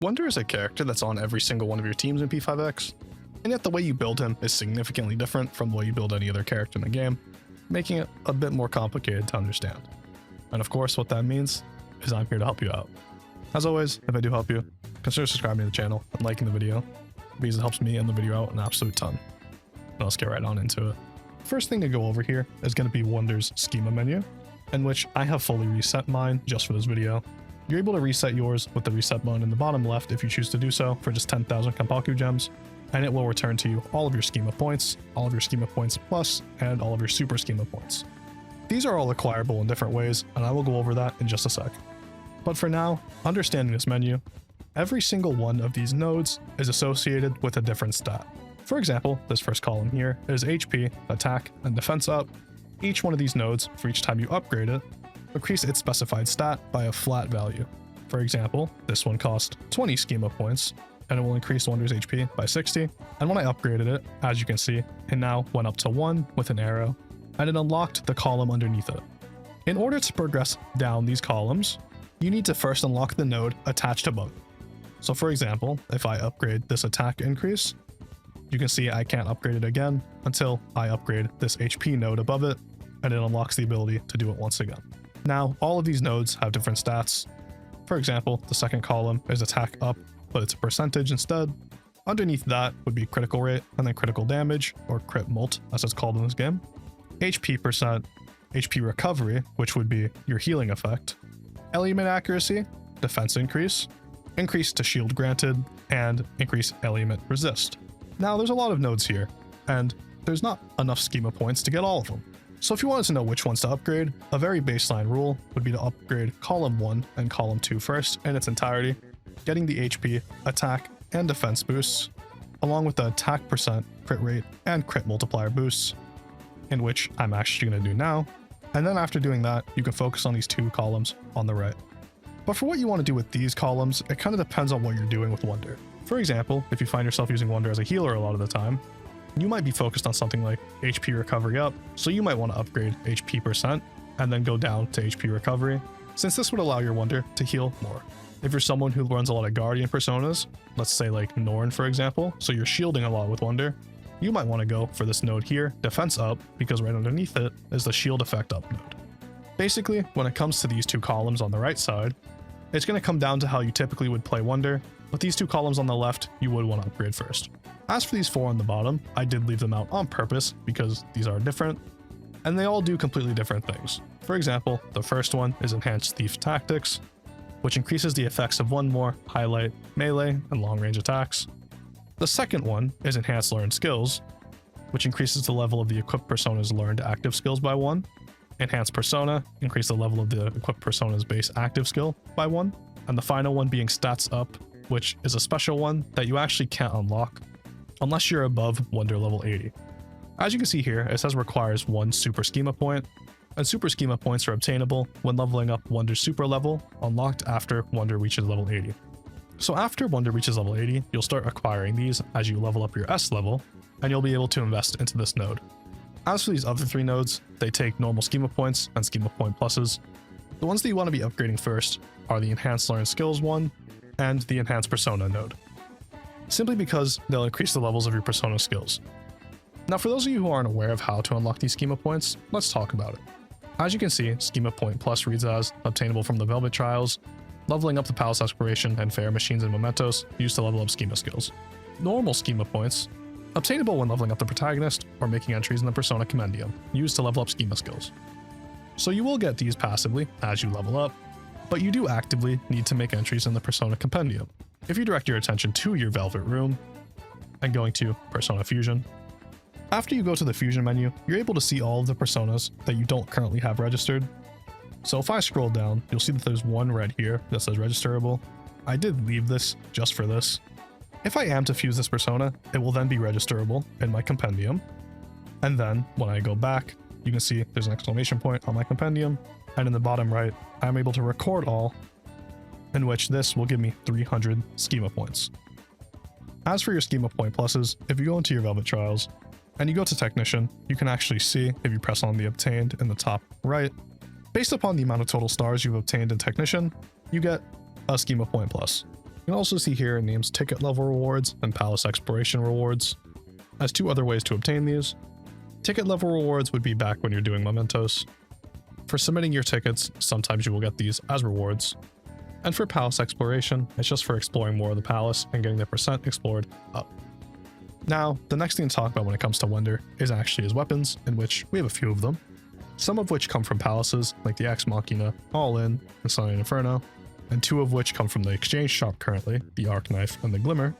Wonder is a character that's on every single one of your teams in P5X, and yet the way you build him is significantly different from the way you build any other character in the game, making it a bit more complicated to understand. And of course, what that means is I'm here to help you out. As always, if I do help you, consider subscribing to the channel and liking the video, because it helps me and the video out an absolute ton. Now let's get right on into it. First thing to go over here is going to be Wonder's schema menu, in which I have fully reset mine just for this video. You're able to reset yours with the reset button in the bottom left if you choose to do so for just 10,000 Kampaku gems, and it will return to you all of your schema points, all of your schema points plus, and all of your super schema points. These are all acquirable in different ways, and I will go over that in just a sec. But for now, understanding this menu, every single one of these nodes is associated with a different stat. For example, this first column here is HP, attack, and defense up. Each one of these nodes, for each time you upgrade it, increase its specified stat by a flat value. For example, this one cost 20 schema points, and it will increase Wonder's HP by 60. And when I upgraded it, as you can see, it now went up to 1 with an arrow, and it unlocked the column underneath it. In order to progress down these columns, you need to first unlock the node attached above. So for example, if I upgrade this attack increase, you can see I can't upgrade it again until I upgrade this HP node above it, and it unlocks the ability to do it once again. Now, all of these nodes have different stats. For example, the second column is attack up, but it's a percentage instead. Underneath that would be critical rate, and then critical damage, or crit mult, as it's called in this game. HP percent, HP recovery, which would be your healing effect. Element accuracy, defense increase, increase to shield granted, and increase element resist. Now, there's a lot of nodes here, and there's not enough schema points to get all of them. So if you wanted to know which ones to upgrade, a very baseline rule would be to upgrade column 1 and column 2 first in its entirety, getting the HP, attack, and defense boosts, along with the attack percent, crit rate, and crit multiplier boosts, in which I'm actually going to do now. And then after doing that, you can focus on these two columns on the right. But for what you want to do with these columns, it kind of depends on what you're doing with Wonder. For example, if you find yourself using Wonder as a healer a lot of the time, you might be focused on something like HP recovery up, so you might want to upgrade HP percent and then go down to HP recovery, since this would allow your Wonder to heal more. If you're someone who runs a lot of Guardian personas, let's say like Norn for example, so you're shielding a lot with Wonder, you might want to go for this node here, defense up, because right underneath it is the shield effect up node. Basically, when it comes to these two columns on the right side, it's going to come down to how you typically would play Wonder, but these two columns on the left, you would want to upgrade first. As for these four on the bottom, I did leave them out on purpose because these are different, and they all do completely different things. For example, the first one is Enhanced Thief Tactics, which increases the effects of one more highlight, melee, and long-range attacks. The second one is Enhanced Learned Skills, which increases the level of the equipped persona's learned active skills by 1. Enhanced Persona, increase the level of the equipped persona's base active skill by 1. And the final one being Stats Up, which is a special one that you actually can't unlock unless you're above Wonder level 80. As you can see here, it says requires 1 super schema point, and super schema points are obtainable when leveling up Wonder's super level, unlocked after Wonder reaches level 80. So after Wonder reaches level 80, you'll start acquiring these as you level up your S level, and you'll be able to invest into this node. As for these other 3 nodes, they take normal schema points and schema point pluses. The ones that you want to be upgrading first are the Enhanced Learned Skills one and the Enhanced Persona node, simply because they'll increase the levels of your persona skills. Now for those of you who aren't aware of how to unlock these schema points, let's talk about it. As you can see, Schema Point Plus reads as obtainable from the Velvet Trials, leveling up the Palace Exploration and Fair Machines and Mementos used to level up schema skills. Normal schema points, obtainable when leveling up the protagonist or making entries in the Persona Compendium, used to level up schema skills. So you will get these passively as you level up, but you do actively need to make entries in the Persona Compendium. If you direct your attention to your Velvet Room and going to Persona Fusion, after you go to the Fusion menu, you're able to see all of the personas that you don't currently have registered. So if I scroll down, you'll see that there's one right here that says registerable. I did leave this just for this. If I am to fuse this persona, it will then be registerable in my compendium. And then when I go back, you can see there's an exclamation point on my compendium, and in the bottom right, I'm able to record all, in which this will give me 300 schema points. As for your schema point pluses, if you go into your Velvet Trials and you go to Technician, you can actually see if you press on the obtained in the top right, based upon the amount of total stars you've obtained in Technician, you get a schema point plus. You can also see here it names ticket level rewards and palace exploration rewards as two other ways to obtain these. Ticket level rewards would be back when you're doing mementos. For submitting your tickets, sometimes you will get these as rewards. And for palace exploration, it's just for exploring more of the palace and getting the percent explored up. Now, the next thing to talk about when it comes to Wonder is actually his weapons, in which we have a few of them. Some of which come from palaces, like the Ex Machina, All-In, and Sunlight Inferno, and two of which come from the exchange shop currently, the Arc Knife and the Glimmer.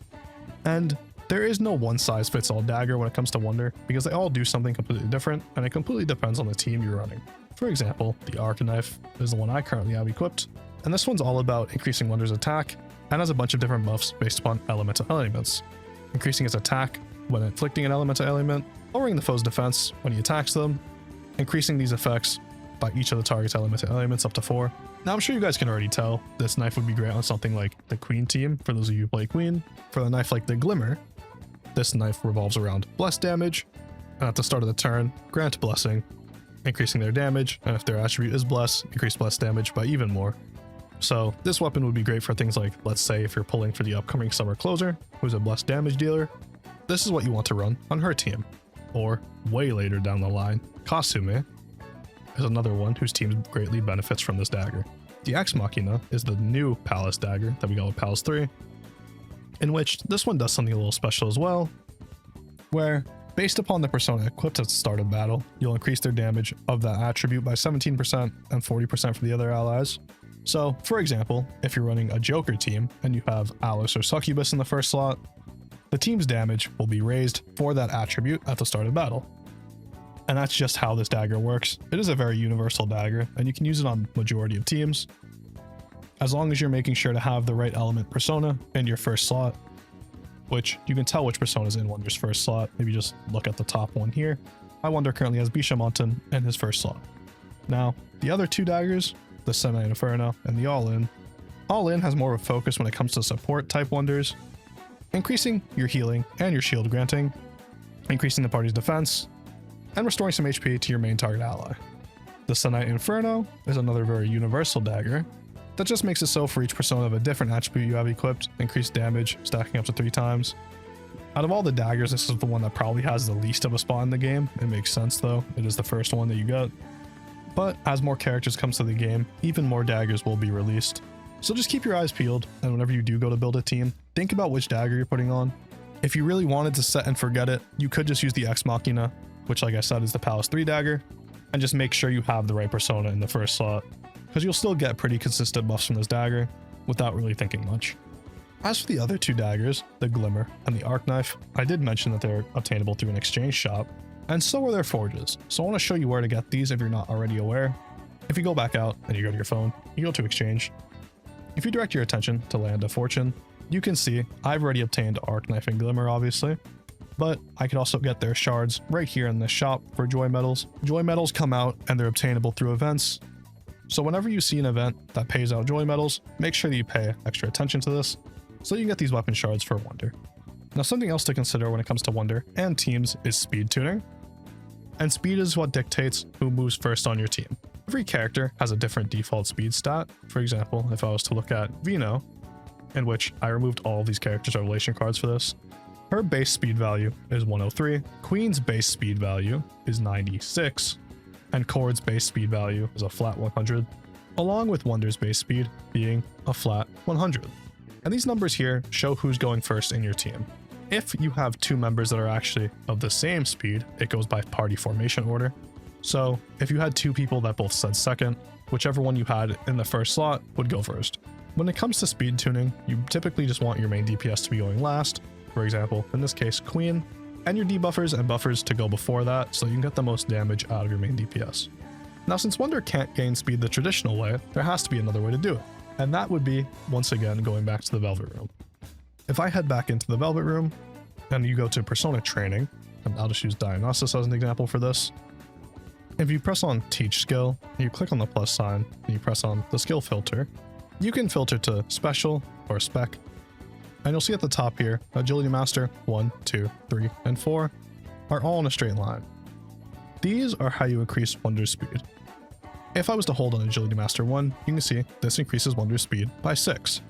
And there is no one-size-fits-all dagger when it comes to Wonder, because they all do something completely different, and it completely depends on the team you're running. For example, the Arc Knife is the one I currently have equipped, and this one's all about increasing Wonder's attack, and has a bunch of different buffs based upon elemental elements. Increasing its attack when inflicting an elemental element, lowering the foe's defense when he attacks them, increasing these effects by each of the target's elemental elements up to 4. Now I'm sure you guys can already tell, this knife would be great on something like the Queen team, for those of you who play Queen. For a knife like the Glimmer, this knife revolves around bless damage, and at the start of the turn, grant blessing, increasing their damage, and if their attribute is bless, increase bless damage by even more. So this weapon would be great for things like, let's say if you're pulling for the upcoming summer closer, who's a bless damage dealer, this is what you want to run on her team. Or way later down the line, Kasume is another one whose team greatly benefits from this dagger. The Ex Machina is the new Palace dagger that we got with Palace 3, in which this one does something a little special as well, where based upon the persona equipped at the start of battle, you'll increase their damage of that attribute by 17% and 40% for the other allies. So, for example, if you're running a Joker team and you have Alice or Succubus in the first slot, the team's damage will be raised for that attribute at the start of battle. And that's just how this dagger works. It is a very universal dagger, and you can use it on majority of teams, as long as you're making sure to have the right element persona in your first slot, which you can tell which persona is in Wonder's first slot if you just look at the top one here. My Wonder currently has Bishamonten in his first slot. Now, the other two daggers, the Sunlight Inferno and the All-In. All-In has more of a focus when it comes to support type wonders, increasing your healing and your shield granting, increasing the party's defense, and restoring some HP to your main target ally. The Sunlight Inferno is another very universal dagger that just makes it so for each persona of a different attribute you have equipped, increased damage, stacking up to 3 times. Out of all the daggers, this is the one that probably has the least of a spot in the game. It makes sense though, it is the first one that you get. But as more characters comes to the game, even more daggers will be released. So just keep your eyes peeled, and whenever you do go to build a team, think about which dagger you're putting on. If you really wanted to set and forget it, you could just use the Ex Machina, which like I said is the Palace 3 dagger, and just make sure you have the right persona in the first slot, because you'll still get pretty consistent buffs from this dagger without really thinking much. As for the other two daggers, the Glimmer and the Arc Knife, I did mention that they're obtainable through an exchange shop, and so are their forges, so I want to show you where to get these if you're not already aware. If you go back out and you go to your phone, you go to exchange. If you direct your attention to Land of Fortune, you can see I've already obtained Arc Knife and Glimmer obviously, but I could also get their shards right here in this shop for Joy Medals. Joy Medals come out and they're obtainable through events, so whenever you see an event that pays out Joy Medals, make sure that you pay extra attention to this so you can get these weapon shards for Wonder. Now something else to consider when it comes to Wonder and teams is speed tuning. And speed is what dictates who moves first on your team. Every character has a different default speed stat. For example, if I was to look at Vino, in which I removed all of these characters' revelation cards for this, her base speed value is 103, Queen's base speed value is 96, and Chord's base speed value is a flat 100, along with Wonder's base speed being a flat 100. And these numbers here show who's going first in your team. If you have two members that are actually of the same speed, it goes by party formation order. So if you had two people that both said second, whichever one you had in the first slot would go first. When it comes to speed tuning, you typically just want your main DPS to be going last. For example, in this case, Queen, and your debuffers and buffers to go before that so you can get the most damage out of your main DPS. Now since Wonder can't gain speed the traditional way, there has to be another way to do it. And that would be, once again, going back to the Velvet Room. If I head back into the Velvet Room, and you go to Persona Training, and I'll just use Dionysus as an example for this. If you press on Teach Skill, you click on the plus sign, and you press on the skill filter, you can filter to Special or Spec, and you'll see at the top here, Agility Master 1, 2, 3, and 4 are all in a straight line. These are how you increase Wonder's speed. If I was to hold on Agility Master 1, you can see this increases Wonder's speed by 6.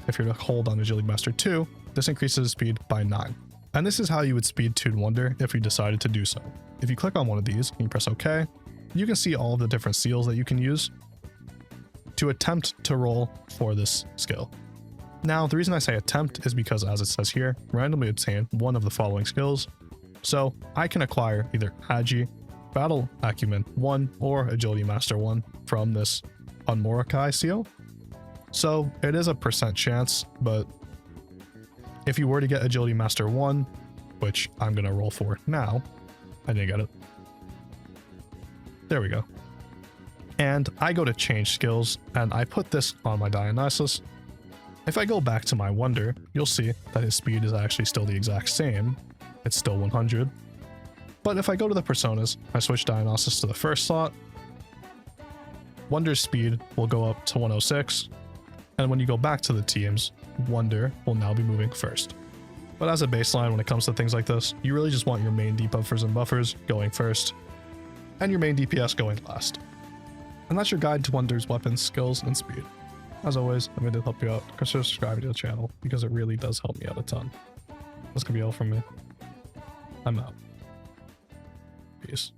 if you're to hold on Agility Master 2, this increases speed by 9. And this is how you would speed tune Wonder if you decided to do so. If you click on one of these and you press OK, you can see all of the different seals that you can use to attempt to roll for this skill. Now, the reason I say attempt is because, as it says here, randomly obtain one of the following skills. So I can acquire either Agi, Battle Acumen 1, or Agility Master 1 from this Unmorokai seal. So it is a % chance, but if you were to get Agility Master 1, which I'm going to roll for now, I didn't get it. There we go. And I go to change skills, and I put this on my Dionysus. If I go back to my Wonder, you'll see that his speed is actually still the exact same. It's still 100. But if I go to the personas, I switch Dionysus to the first slot, Wonder's speed will go up to 106. And when you go back to the teams, Wonder will now be moving first. But as a baseline, when it comes to things like this, you really just want your main debuffers and buffers going first, and your main DPS going last. And that's your guide to Wonder's weapons, skills, and speed. As always, if it did help you out, consider subscribing to the channel because it really does help me out a ton. That's gonna be all from me. I'm out. Peace.